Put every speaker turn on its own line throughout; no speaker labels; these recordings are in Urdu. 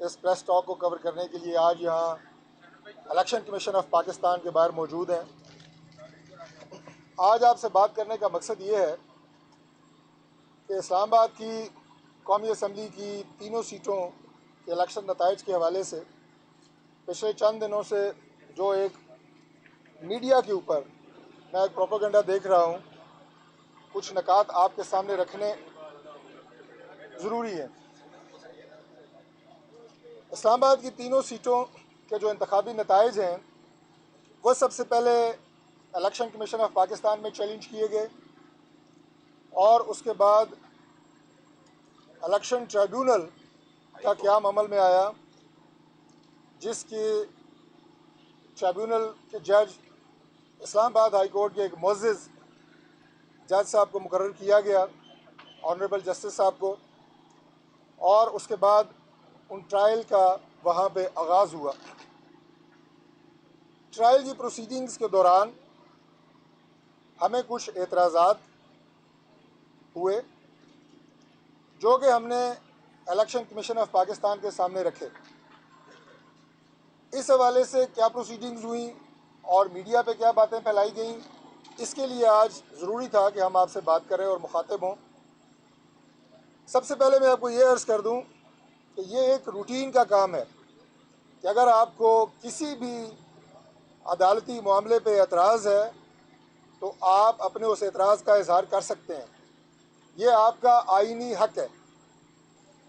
اس پریس ٹاک کو کور کرنے کے لیے آج یہاں الیکشن کمیشن آف پاکستان کے باہر موجود ہیں۔ آج آپ سے بات کرنے کا مقصد یہ ہے کہ اسلام آباد کی قومی اسمبلی کی تینوں سیٹوں کے الیکشن نتائج کے حوالے سے پچھلے چند دنوں سے جو ایک میڈیا کے اوپر میں ایک پروپیگنڈا دیکھ رہا ہوں، کچھ نکات آپ کے سامنے رکھنے ضروری ہیں۔ اسلام آباد کی تینوں سیٹوں کے جو انتخابی نتائج ہیں وہ سب سے پہلے الیکشن کمیشن آف پاکستان میں چیلنج کیے گئے، اور اس کے بعد الیکشن ٹریبیونل کا قیام عمل میں آیا، جس کی ٹریبیونل کے جج اسلام آباد ہائی کورٹ کے ایک معزز جج صاحب کو مقرر کیا گیا، آنریبل جسٹس صاحب کو، اور اس کے بعد ان ٹرائل کا وہاں پہ آغاز ہوا۔ ٹرائل کی پروسیڈنگز کے دوران ہمیں کچھ اعتراضات ہوئے جو کہ ہم نے الیکشن کمیشن آف پاکستان کے سامنے رکھے۔ اس حوالے سے کیا پروسیڈنگز ہوئیں اور میڈیا پہ کیا باتیں پھیلائی گئیں، اس کے لیے آج ضروری تھا کہ ہم آپ سے بات کریں اور مخاطب ہوں۔ سب سے پہلے میں آپ کو یہ عرض کر دوں کہ یہ ایک روٹین کا کام ہے کہ اگر آپ کو کسی بھی عدالتی معاملے پہ اعتراض ہے تو آپ اپنے اس اعتراض کا اظہار کر سکتے ہیں، یہ آپ کا آئینی حق ہے۔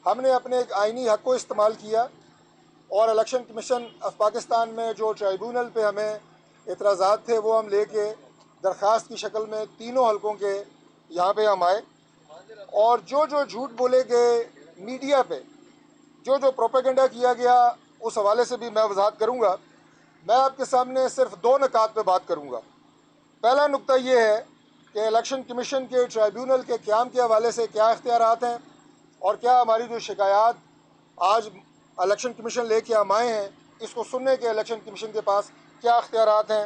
ہم نے اپنے ایک آئینی حق کو استعمال کیا اور الیکشن کمیشن آف پاکستان میں جو ٹرائیبیونل پہ ہمیں اعتراضات تھے وہ ہم لے کے درخواست کی شکل میں تینوں حلقوں کے یہاں پہ ہم آئے، اور جو جھوٹ بولے گئے میڈیا پہ، جو پروپیگنڈا کیا گیا، اس حوالے سے بھی میں وضاحت کروں گا۔ میں آپ کے سامنے صرف دو نکات پہ بات کروں گا۔ پہلا نقطہ یہ ہے کہ الیکشن کمیشن کے ٹرائیبیونل کے قیام کے حوالے سے کیا اختیارات ہیں، اور کیا ہماری جو شکایات آج الیکشن کمیشن لے کے ہم آئے ہیں اس کو سننے کے الیکشن کمیشن کے پاس کیا اختیارات ہیں،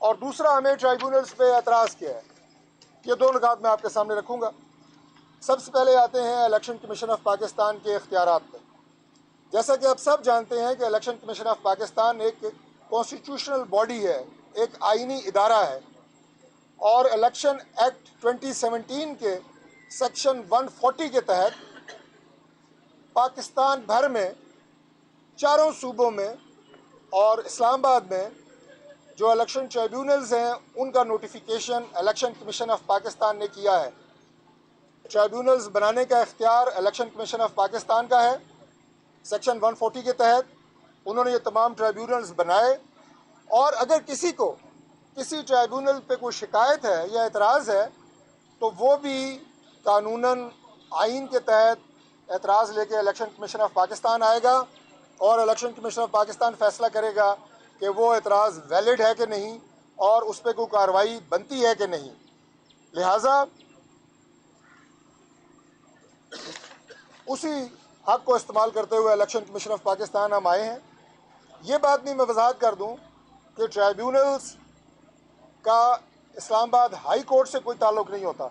اور دوسرا ہمیں ٹرائیبیونلز پہ اعتراض کیا ہے۔ یہ دو نکات میں آپ کے سامنے رکھوں گا۔ سب سے پہلے آتے ہیں الیکشن کمیشن آف پاکستان کے اختیارات پہ۔ جیسا کہ آپ سب جانتے ہیں کہ الیکشن کمیشن آف پاکستان ایک کانسٹیٹیوشنل باڈی ہے، ایک آئینی ادارہ ہے، اور الیکشن ایکٹ 2017 کے سیکشن 140 کے تحت پاکستان بھر میں چاروں صوبوں میں اور اسلام آباد میں جو الیکشن ٹرائیبیونلز ہیں ان کا notification election commission of Pakistan نے کیا ہے۔ ٹرائیبیونلز بنانے کا اختیار الیکشن کمیشن آف پاکستان کا ہے۔ سیکشن 140 کے تحت انہوں نے یہ تمام ٹرائیبیونلز بنائے، اور اگر کسی کو کسی ٹرائیبیونل پہ کوئی شکایت ہے یا اعتراض ہے تو وہ بھی قانوناً آئین کے تحت اعتراض لے کے الیکشن کمیشن آف پاکستان آئے گا، اور الیکشن کمیشن آف پاکستان فیصلہ کرے گا کہ وہ اعتراض ویلڈ ہے کہ نہیں اور اس پہ کوئی کارروائی بنتی ہے کہ نہیں۔ لہٰذا اسی حق کو استعمال کرتے ہوئے الیکشن کمیشن آف پاکستان ہم آئے ہیں۔ یہ بات بھی میں وضاحت کر دوں کہ ٹرائیبیونلز کا اسلام آباد ہائی کورٹ سے کوئی تعلق نہیں ہوتا۔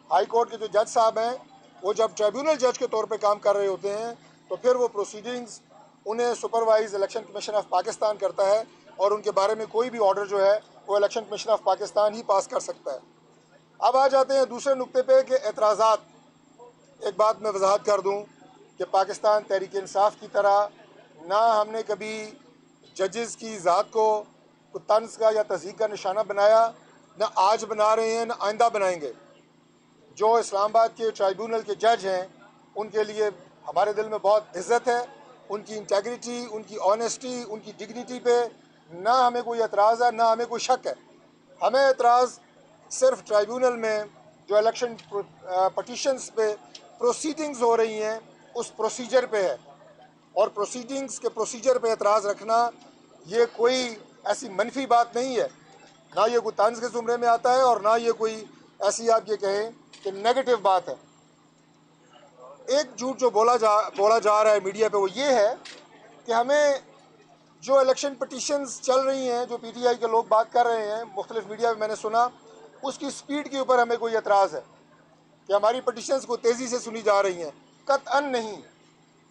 ہائی کورٹ کے جو جج صاحب ہیں وہ جب ٹرائیبیونل جج کے طور پہ کام کر رہے ہوتے ہیں تو پھر وہ پروسیڈنگز انہیں supervise election commission of Pakistan کرتا ہے، اور ان کے بارے میں کوئی بھی آرڈر جو ہے وہ الیکشن کمیشن آف پاکستان ہی پاس کر سکتا ہے۔ اب آ جاتے ہیں دوسرے نقطے پہ کہ اعتراضات۔ ایک بات میں وضاحت کر دوں کہ پاکستان تحریک انصاف کی طرح نہ ہم نے کبھی ججز کی ذات کو طنز کا یا تضحیک کا نشانہ بنایا، نہ آج بنا رہے ہیں، نہ آئندہ بنائیں گے۔ جو اسلام آباد کے ٹرائیبیونل کے جج ہیں ان کے لیے ہمارے دل میں بہت عزت ہے، ان کی انٹیگریٹی، ان کی آنیسٹی، ان کی ڈگنیٹی پہ نہ ہمیں کوئی اعتراض ہے، نہ ہمیں کوئی شک ہے۔ ہمیں اعتراض صرف ٹرائیبیونل میں جو الیکشن پٹیشنز پہ پروسیڈنگز ہو رہی ہیں اس پروسیجر پہ ہے، اور پروسیڈنگز کے پروسیجر پہ اعتراض رکھنا یہ کوئی ایسی منفی بات نہیں ہے، نہ یہ کوئی طنز کے زمرے میں آتا ہے، اور نہ یہ کوئی ایسی آپ یہ کہیں کہ نیگیٹو بات ہے۔ ایک جھوٹ جو بولا جا رہا ہے میڈیا پہ وہ یہ ہے کہ ہمیں جو الیکشن پٹیشنز چل رہی ہیں، جو پی ٹی آئی کے لوگ بات کر رہے ہیں مختلف میڈیا میں نے سنا، اس کی سپیڈ کے اوپر ہمیں کوئی اعتراض ہے کہ ہماری پٹیشنز کو تیزی سے سنی جا رہی ہیں۔ قطعاً نہیں۔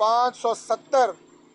570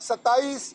27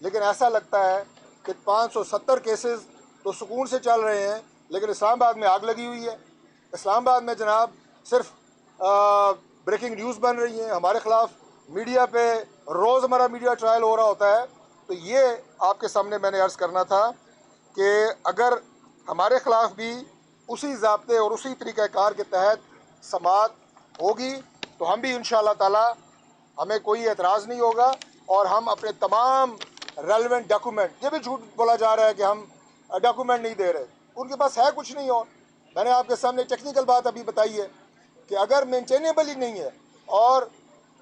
لیکن ایسا لگتا ہے کہ 570 کیسز تو سکون سے چل رہے ہیں، لیکن اسلام آباد میں آگ لگی ہوئی ہے۔ اسلام آباد میں جناب صرف بریکنگ نیوز بن رہی ہیں، ہمارے خلاف میڈیا پہ روزمرہ میڈیا ٹرائل ہو رہا ہوتا ہے۔ تو یہ آپ کے سامنے میں نے عرض کرنا تھا کہ اگر ہمارے خلاف بھی اسی ضابطے اور اسی طریقہ کار کے تحت سماعت ہوگی تو ہم بھی انشاءاللہ تعالی ہمیں کوئی اعتراض نہیں ہوگا، اور ہم اپنے تمام ریلیونٹ ڈاکومنٹ، یہ بھی جھوٹ بولا جا رہا ہے کہ ہم ڈاکومنٹ نہیں دے رہے، ان کے پاس ہے کچھ نہیں، اور میں نے آپ کے سامنے ٹیکنیکل بات ابھی بتائی ہے کہ اگر مینٹینیبل ہی نہیں ہے اور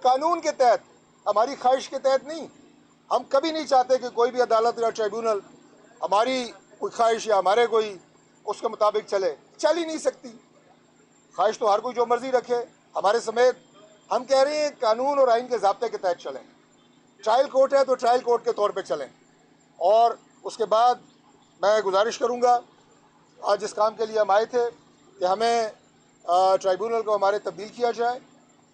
قانون کے تحت، ہماری خواہش کے تحت نہیں، ہم کبھی نہیں چاہتے کہ کوئی بھی عدالت یا ٹریبیونل ہماری کوئی خواہش یا ہمارے کوئی اس کے مطابق چل ہی نہیں سکتی۔ خواہش تو ہر کوئی جو مرضی رکھے، ہمارے سمیت ہم کہہ رہے ہیں قانون اور آئین کے ضابطے کے تحت چلیں۔ ٹرائل کورٹ ہے تو ٹرائل کورٹ کے طور پہ چلیں، اور اس کے بعد میں گزارش کروں گا آج جس کام کے لیے ہم آئے تھے کہ ہمیں ٹرائیبونل کو ہمارے تبدیل کیا جائے،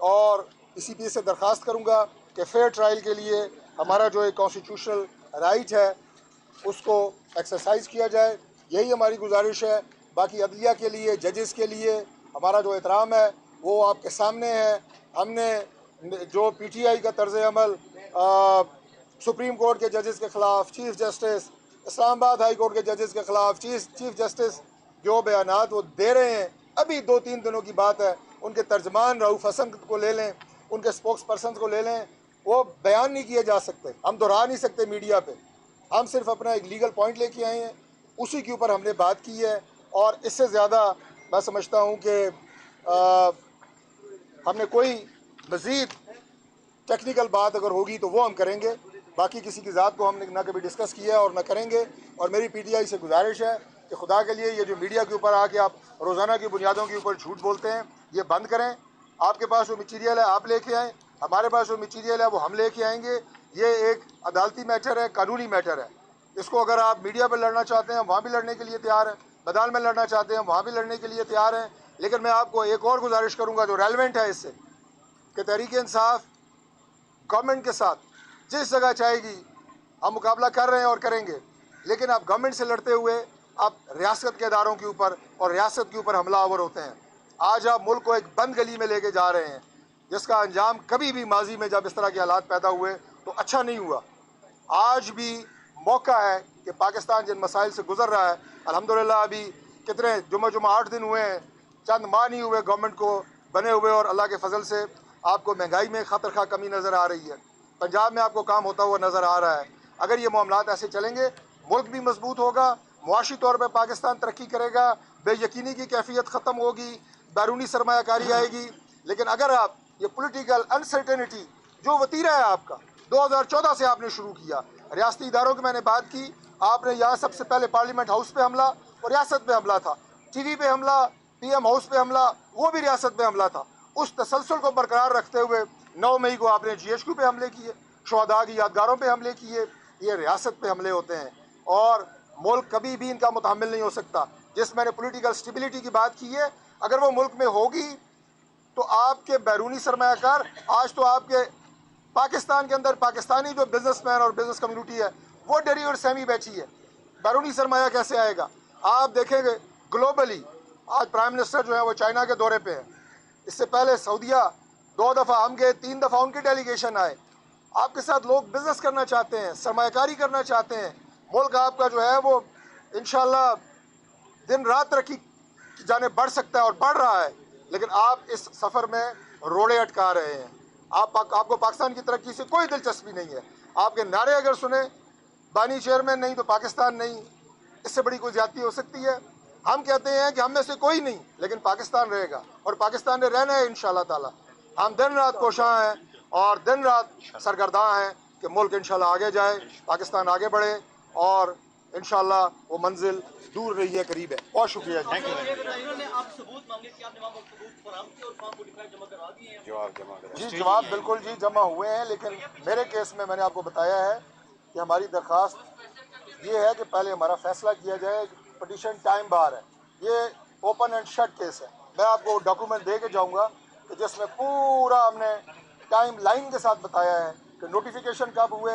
اور اسی پی سے درخواست کروں گا کہ فیئر ٹرائل کے لیے ہمارا جو ایک کانسٹیٹیوشنل رائٹ ہے اس کو ایکسرسائز کیا جائے، یہی ہماری گزارش ہے۔ باقی عدلیہ کے لیے، ججز کے لیے ہمارا جو احترام ہے وہ آپ کے سامنے ہے۔ ہم نے جو پی ٹی آئی کا طرز عمل سپریم کورٹ کے ججز کے خلاف، چیف جسٹس اسلام آباد ہائی کورٹ کے ججز کے خلاف، چیف جسٹس جو بیانات وہ دے رہے ہیں، ابھی 2-3 دنوں کی بات ہے، ان کے ترجمان رؤف حسن کو لے لیں، ان کے سپوکس پرسنز کو لے لیں، وہ بیان نہیں کیے جا سکتے، ہم دہرا نہیں سکتے میڈیا پہ۔ ہم صرف اپنا ایک لیگل پوائنٹ لے کے آئے ہیں، اسی کے اوپر ہم نے بات کی ہے، اور اس سے زیادہ میں سمجھتا ہوں کہ ہم نے کوئی مزید ٹیکنیکل بات اگر ہوگی تو وہ ہم کریں گے، باقی کسی کی ذات کو ہم نے نہ کبھی ڈسکس کیا ہے اور نہ کریں گے۔ اور میری پی ٹی آئی سے گزارش ہے کہ خدا کے لیے یہ جو میڈیا کے اوپر آ کے آپ روزانہ کی بنیادوں کے اوپر جھوٹ بولتے ہیں یہ بند کریں۔ آپ کے پاس جو مٹیریل ہے آپ لے کے آئیں، ہمارے پاس جو مٹیریل ہے وہ ہم لے کے آئیں گے۔ یہ ایک عدالتی میٹر ہے، قانونی میٹر ہے، اس کو اگر آپ میڈیا پہ لڑنا چاہتے ہیں وہاں بھی لڑنے کے لیے تیار ہیں، میدان میں لڑنا چاہتے ہیں وہاں بھی لڑنے کے لیے تیار ہیں۔ لیکن میں آپ کو ایک اور گزارش کروں گا جو ریلیونٹ ہے اس سے، کہ تحریک انصاف گورنمنٹ کے ساتھ جس جگہ چاہے گی ہم مقابلہ کر رہے ہیں اور کریں گے، لیکن آپ گورنمنٹ سے لڑتے ہوئے آپ ریاست کے اداروں کے اوپر اور ریاست کے اوپر حملہ آور ہوتے ہیں۔ آج آپ ملک کو ایک بند گلی میں لے کے جا رہے ہیں جس کا انجام کبھی بھی ماضی میں جب اس طرح کے حالات پیدا ہوئے تو اچھا نہیں ہوا۔ آج بھی موقع ہے کہ پاکستان جن مسائل سے گزر رہا ہے، الحمدللہ ابھی کتنے جمعہ 8 دن ہوئے ہیں، چند ماہ نہیں ہوئے گورنمنٹ کو بنے ہوئے، اور اللہ کے فضل سے آپ کو مہنگائی میں خاطر خواہ کمی نظر آ رہی ہے، پنجاب میں آپ کو کام ہوتا ہوا نظر آ رہا ہے۔ اگر یہ معاملات ایسے چلیں گے ملک بھی مضبوط ہوگا، معاشی طور پہ پاکستان ترقی کرے گا، بے یقینی کی کیفیت ختم ہوگی، بیرونی سرمایہ کاری آئے گی۔ لیکن اگر آپ یہ پولیٹیکل انسرٹینٹی جو وتیرہ ہے آپ کا 2014 سے آپ نے شروع کیا، ریاستی اداروں کی میں نے بات کی، آپ نے یہاں سب سے پہلے پارلیمنٹ ہاؤس پہ حملہ اور ریاست پہ حملہ تھا، ٹی وی پہ حملہ، پی ایم ہاؤس پہ حملہ وہ بھی ریاست پہ حملہ تھا۔ اس تسلسل کو برقرار رکھتے ہوئے 9 مئی کو آپ نے جی ایچ کیو پہ حملے کیے، شہداء کی یادگاروں پہ حملے کیے، یہ ریاست پہ حملے ہوتے ہیں، اور ملک کبھی بھی ان کا متحمل نہیں ہو سکتا۔ جس میں نے پولیٹیکل سٹیبلٹی کی بات کی ہے، اگر وہ ملک میں ہوگی تو آپ کے بیرونی سرمایہ کار، آج تو آپ کے پاکستان کے اندر پاکستانی جو بزنس مین اور بزنس کمیونٹی ہے وہ ڈری اور سہمی بیٹھی ہے، بیرونی سرمایہ کیسے آئے گا؟ آپ دیکھیں گے گلوبلی آج پرائم منسٹر جو ہے وہ چائنا کے دورے پہ ہیں، اس سے پہلے سعودیہ 2 دفعہ ہم گئے، 3 دفعہ ان کی ڈیلیگیشن آئے۔ آپ کے ساتھ لوگ بزنس کرنا چاہتے ہیں، سرمایہ کاری کرنا چاہتے ہیں، ملک آپ کا جو ہے وہ انشاءاللہ دن رات ترقی کی جانب بڑھ سکتا ہے اور بڑھ رہا ہے، لیکن آپ اس سفر میں روڑے اٹکا رہے ہیں۔ آپ کو پاکستان کی ترقی سے کوئی دلچسپی نہیں ہے۔ آپ کے نعرے اگر سنیں بانی چیئرمین نہیں تو پاکستان نہیں، اس سے بڑی کوئی زیادتی ہو سکتی ہے؟ ہم کہتے ہیں کہ ہم میں سے کوئی نہیں، لیکن پاکستان رہے گا اور پاکستان نے رہنا ہے انشاءاللہ تعالی۔ ہم دن رات کوشاں ہیں اور دن رات سرگرداں ہیں کہ ملک انشاءاللہ آگے جائے، پاکستان آگے بڑھے، اور انشاءاللہ وہ منزل دور رہی ہے قریب ہے۔ بہت شکریہ جی۔ جی جواب بالکل جی جمع ہوئے ہیں، لیکن میرے کیس میں نے آپ کو بتایا ہے کہ ہماری درخواست یہ ہے کہ پہلے ہمارا فیصلہ کیا جائے، پٹیشن ٹائم بار ہے، یہ اوپن اینڈ شٹ کیس ہے۔ میں آپ کو ڈاکومنٹ دے کے جاؤں گا کہ جس میں پورا ہم نے ٹائم لائن کے ساتھ بتایا ہے کہ نوٹیفیکیشن کب ہوئے،